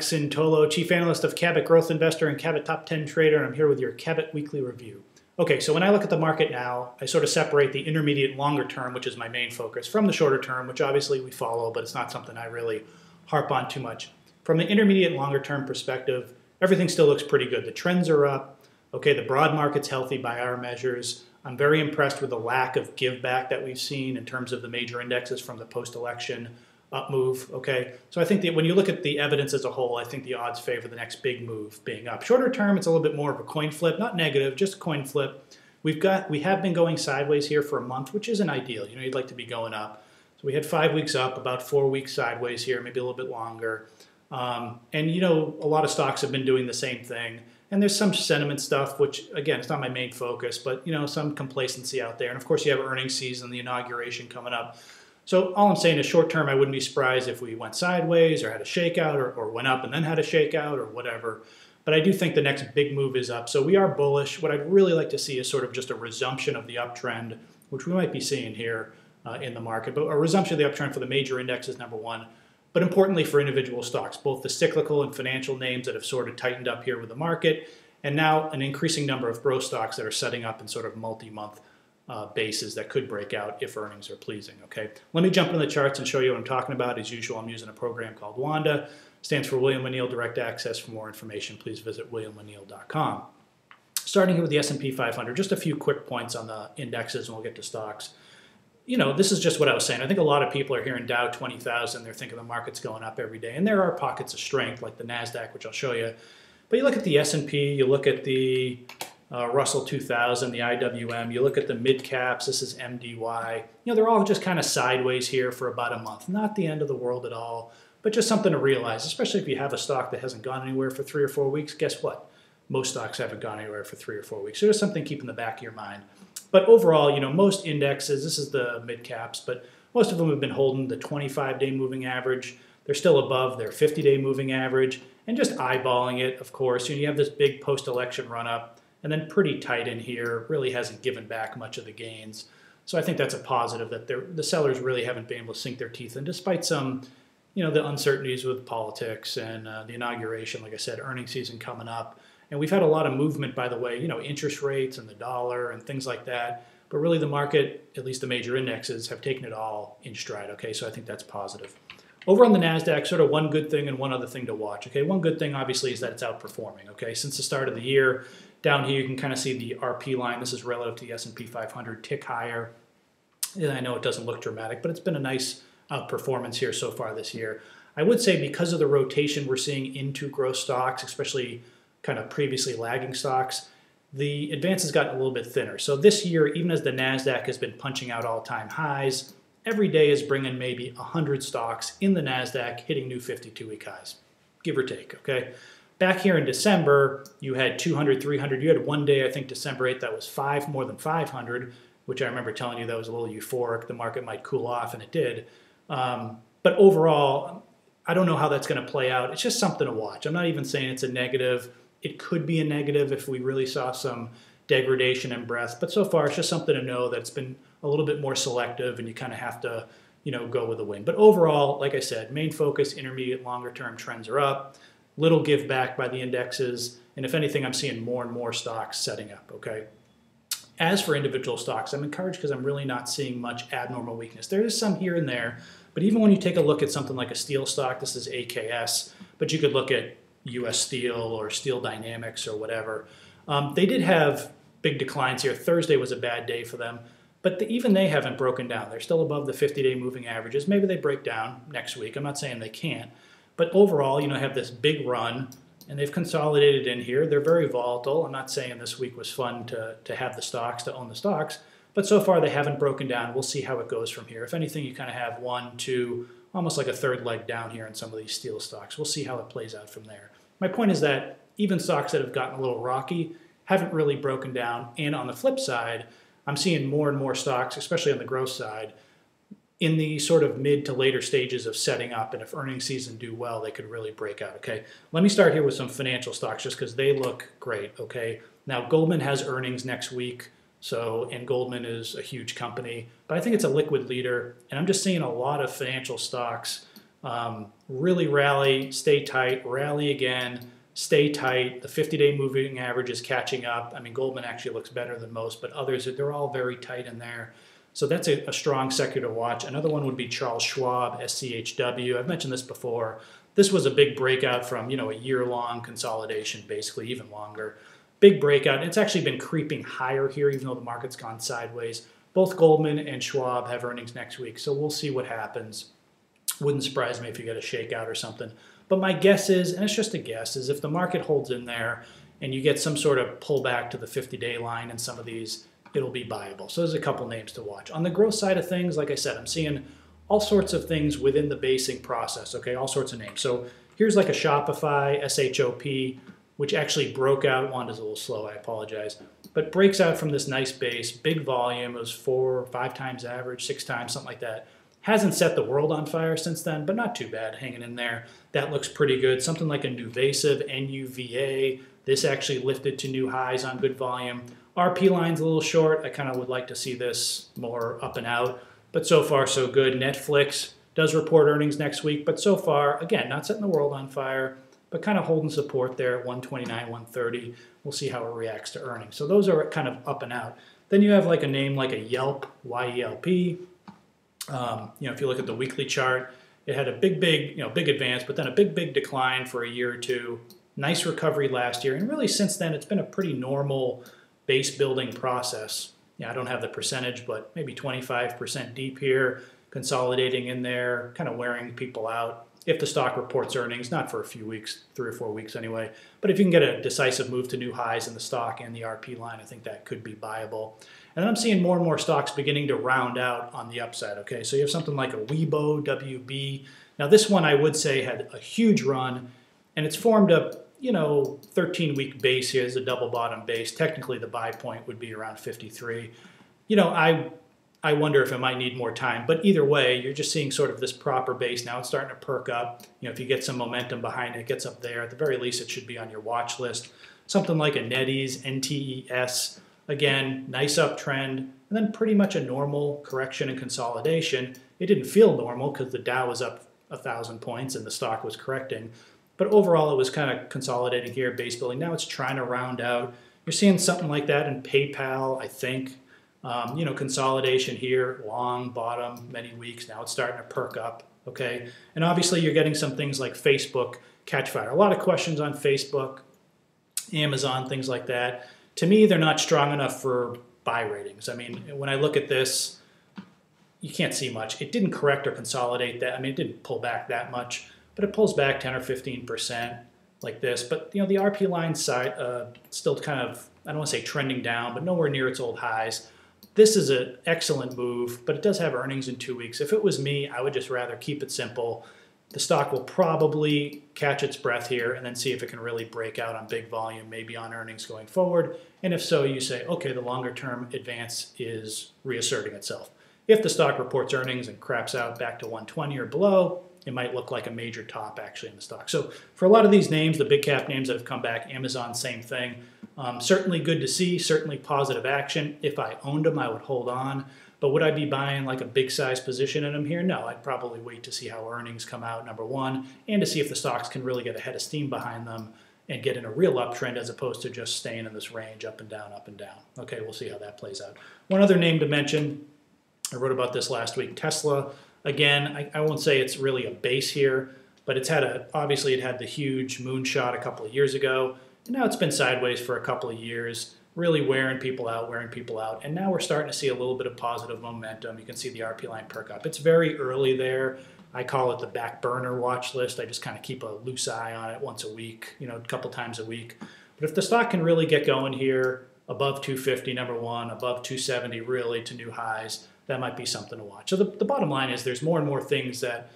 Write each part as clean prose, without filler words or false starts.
Sintolo, Chief Analyst of Cabot Growth Investor and Cabot Top 10 Trader, and I'm here with your Cabot Weekly Review. Okay, so when I look at the market now, I sort of separate the intermediate and longer term, which is my main focus, from the shorter term, which obviously we follow, but it's not something I really harp on too much. From the intermediate and longer term perspective, everything still looks pretty good. The trends are up. Okay, the broad market's healthy by our measures. I'm very impressed with the lack of give back that we've seen in terms of the major indexes from the post-election up move. Okay, so I think that when you look at the evidence as a whole, I think the odds favor the next big move being up. Shorter term, it's a little bit more of a coin flip, not negative, just a coin flip. We have been going sideways here for a month, which isn't ideal. You know, you'd like to be going up. So we had 5 weeks up, about 4 weeks sideways here, maybe a little bit longer. And you know, a lot of stocks have been doing the same thing. And there's some sentiment stuff, which again, it's not my main focus, but you know, some complacency out there. And of course, you have earnings season, the inauguration coming up. So all I'm saying is short term, I wouldn't be surprised if we went sideways or had a shakeout or went up and then had a shakeout or whatever. But I do think the next big move is up. So we are bullish. What I'd really like to see is sort of just a resumption of the uptrend, which we might be seeing here in the market. But a resumption of the uptrend for the major indexes, number one. But importantly for individual stocks, both the cyclical and financial names that have sort of tightened up here with the market, and now an increasing number of growth stocks that are setting up in sort of multi-month bases that could break out if earnings are pleasing. Okay, let me jump into the charts and show you what I'm talking about. As usual, I'm using a program called Wanda. Stands for William O'Neill Direct Access. For more information, please visit williamo'neill.com. Starting here with the S&P 500, just a few quick points on the indexes, and we'll get to stocks. You know, this is just what I was saying. I think a lot of people are hearing Dow 20,000. They're thinking the market's going up every day, and there are pockets of strength like the NASDAQ, which I'll show you. But you look at the S&P, you look at the Russell 2000, the IWM, you look at the mid caps, this is MDY. You know, they're all just kind of sideways here for about a month. Not the end of the world at all, but just something to realize, especially if you have a stock that hasn't gone anywhere for 3 or 4 weeks. Guess what? Most stocks haven't gone anywhere for 3 or 4 weeks. So there's something to keep in the back of your mind. But overall, you know, most indexes, this is the mid caps, but most of them have been holding the 25-day moving average. They're still above their 50-day moving average, and just eyeballing it, of course. You have this big post-election run-up, and then pretty tight in here, really hasn't given back much of the gains. So I think that's a positive that the sellers really haven't been able to sink their teeth in, despite some, you know, the uncertainties with politics and the inauguration, like I said, earnings season coming up. And we've had a lot of movement, by the way, you know, interest rates and the dollar and things like that. But really the market, at least the major indexes, have taken it all in stride, okay? So I think that's positive. Over on the NASDAQ, sort of one good thing and one other thing to watch, okay? One good thing, obviously, is that it's outperforming, okay? Since the start of the year, down here you can kind of see the RP line. This is relative to the S&P 500, tick higher. And I know it doesn't look dramatic, but it's been a nice outperformance here so far this year. I would say because of the rotation we're seeing into growth stocks, especially kind of previously lagging stocks, the advance has gotten a little bit thinner. So this year, even as the NASDAQ has been punching out all-time highs, every day is bringing maybe 100 stocks in the NASDAQ hitting new 52-week highs, give or take, okay? Back here in December, you had 200, 300. You had one day, I think December 8th, that was more than 500, which I remember telling you that was a little euphoric. The market might cool off, and it did. But overall, I don't know how that's going to play out. It's just something to watch. I'm not even saying it's a negative. It could be a negative if we really saw some degradation in breadth. But so far, it's just something to know that it's been a little bit more selective, and you kind of have to, you know, go with the wind. But overall, like I said, main focus, intermediate, longer term trends are up. Little give back by the indexes. And if anything, I'm seeing more and more stocks setting up, okay? As for individual stocks, I'm encouraged because I'm really not seeing much abnormal weakness. There is some here and there, but even when you take a look at something like a steel stock, this is AKS, but you could look at US Steel or Steel Dynamics or whatever. They did have big declines here. Thursday was a bad day for them, but even they haven't broken down. They're still above the 50-day moving averages. Maybe they break down next week. I'm not saying they can't, but overall, you know, have this big run, and they've consolidated in here. They're very volatile. I'm not saying this week was fun to have the stocks, to own the stocks, but so far they haven't broken down. We'll see how it goes from here. If anything, you kind of have 1, 2, almost like a third leg down here in some of these steel stocks. We'll see how it plays out from there. My point is that even stocks that have gotten a little rocky haven't really broken down. And on the flip side, I'm seeing more and more stocks, especially on the growth side, in the sort of mid to later stages of setting up. And if earnings season do well, they could really break out, okay? Let me start here with some financial stocks just because they look great, okay? Now, Goldman has earnings next week. And Goldman is a huge company, but I think it's a liquid leader. And I'm just seeing a lot of financial stocks Really rally, stay tight, rally again, stay tight. The 50-day moving average is catching up. I mean, Goldman actually looks better than most, but others, they're all very tight in there. So that's a strong sector to watch. Another one would be Charles Schwab, SCHW. I've mentioned this before. This was a big breakout from, a year-long consolidation, basically, even longer. Big breakout. It's actually been creeping higher here, even though the market's gone sideways. Both Goldman and Schwab have earnings next week, so we'll see what happens. Wouldn't surprise me if you get a shakeout or something. But my guess is, and it's just a guess, is if the market holds in there and you get some sort of pullback to the 50-day line in some of these, it'll be buyable. So there's a couple names to watch. On the growth side of things, like I said, I'm seeing all sorts of things within the basing process, okay, all sorts of names. So here's like a Shopify, SHOP, which actually broke out. Wanda's a little slow, I apologize, but breaks out from this nice base, big volume. It was 4 or 5 times average, 6 times, something like that. Hasn't set the world on fire since then, but not too bad, hanging in there. That looks pretty good. Something like a Nuvasive, NUVA. This actually lifted to new highs on good volume. RP line's a little short. I kind of would like to see this more up and out, but so far so good. Netflix does report earnings next week, but so far, again, not setting the world on fire, but kind of holding support there at 129, 130. We'll see how it reacts to earnings. So those are kind of up and out. Then you have like a name like a Yelp, YELP. If you look at the weekly chart, it had a big advance, but then a big decline for a year or two. Nice recovery last year, and really since then it's been a pretty normal base building process. I don't have the percentage, but maybe 25% deep here, consolidating in there, kind of wearing people out. If the stock reports earnings, not for a few weeks, 3 or 4 weeks anyway, but if you can get a decisive move to new highs in the stock and the RP line, I think that could be buyable. And then I'm seeing more and more stocks beginning to round out on the upside, okay? So you have something like a Weibo, WB. Now this one I would say had a huge run, and it's formed a 13-week base here is a double bottom base. Technically the buy point would be around 53. I wonder if it might need more time, but either way, you're just seeing sort of this proper base. Now it's starting to perk up. If you get some momentum behind it, it gets up there. At the very least, it should be on your watch list. Something like a NetEase, NTES, again, nice uptrend, and then pretty much a normal correction and consolidation. It didn't feel normal because the Dow was up 1,000 points and the stock was correcting. But overall, it was kind of consolidating here, base building. Now it's trying to round out. You're seeing something like that in PayPal, I think. Consolidation here, long bottom, many weeks. Now it's starting to perk up, okay? And obviously you're getting some things like Facebook catch fire. A lot of questions on Facebook, Amazon, things like that. To me, they're not strong enough for buy ratings. I mean, when I look at this, you can't see much. It didn't correct or consolidate that. I mean, it didn't pull back that much, but it pulls back 10 or 15% like this. But, the RP line side still kind of, I don't want to say trending down, but nowhere near its old highs. This is an excellent move, but it does have earnings in 2 weeks. If it was me, I would just rather keep it simple. The stock will probably catch its breath here and then see if it can really break out on big volume, maybe on earnings going forward. And if so, you say, okay, the longer term advance is reasserting itself. If the stock reports earnings and craps out back to 120 or below, it might look like a major top actually in the stock. So for a lot of these names, the big cap names that have come back, Amazon, same thing. Certainly good to see, certainly positive action. If I owned them, I would hold on. But would I be buying like a big size position in them here? No, I'd probably wait to see how earnings come out, number one, and to see if the stocks can really get a head of steam behind them and get in a real uptrend as opposed to just staying in this range up and down, up and down. Okay, we'll see how that plays out. One other name to mention, I wrote about this last week, Tesla. Again, I won't say it's really a base here, but it's had obviously it had the huge moonshot a couple of years ago. And now it's been sideways for a couple of years, really wearing people out. And now we're starting to see a little bit of positive momentum. You can see the RP line perk up. It's very early there. I call it the back burner watch list. I just kind of keep a loose eye on it once a week, a couple times a week. But if the stock can really get going here, above 250, number one, above 270 really to new highs, that might be something to watch. So the bottom line is there's more and more things that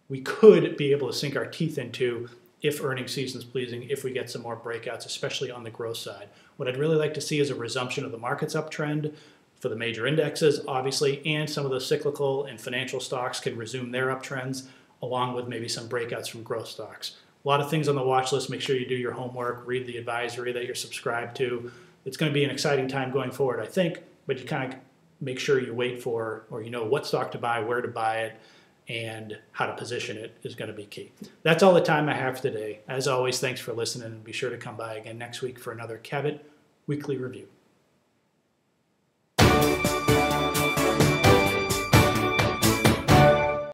we could be able to sink our teeth into if earnings season is pleasing, if we get some more breakouts, especially on the growth side. What I'd really like to see is a resumption of the market's uptrend for the major indexes, obviously, and some of the cyclical and financial stocks can resume their uptrends, along with maybe some breakouts from growth stocks. A lot of things on the watch list. Make sure you do your homework, read the advisory that you're subscribed to. It's going to be an exciting time going forward, I think, but you kind of make sure you wait for, or what stock to buy, where to buy it, and how to position it is going to be key. That's all the time I have today. As always, thanks for listening, and be sure to come by again next week for another Cabot Weekly Review.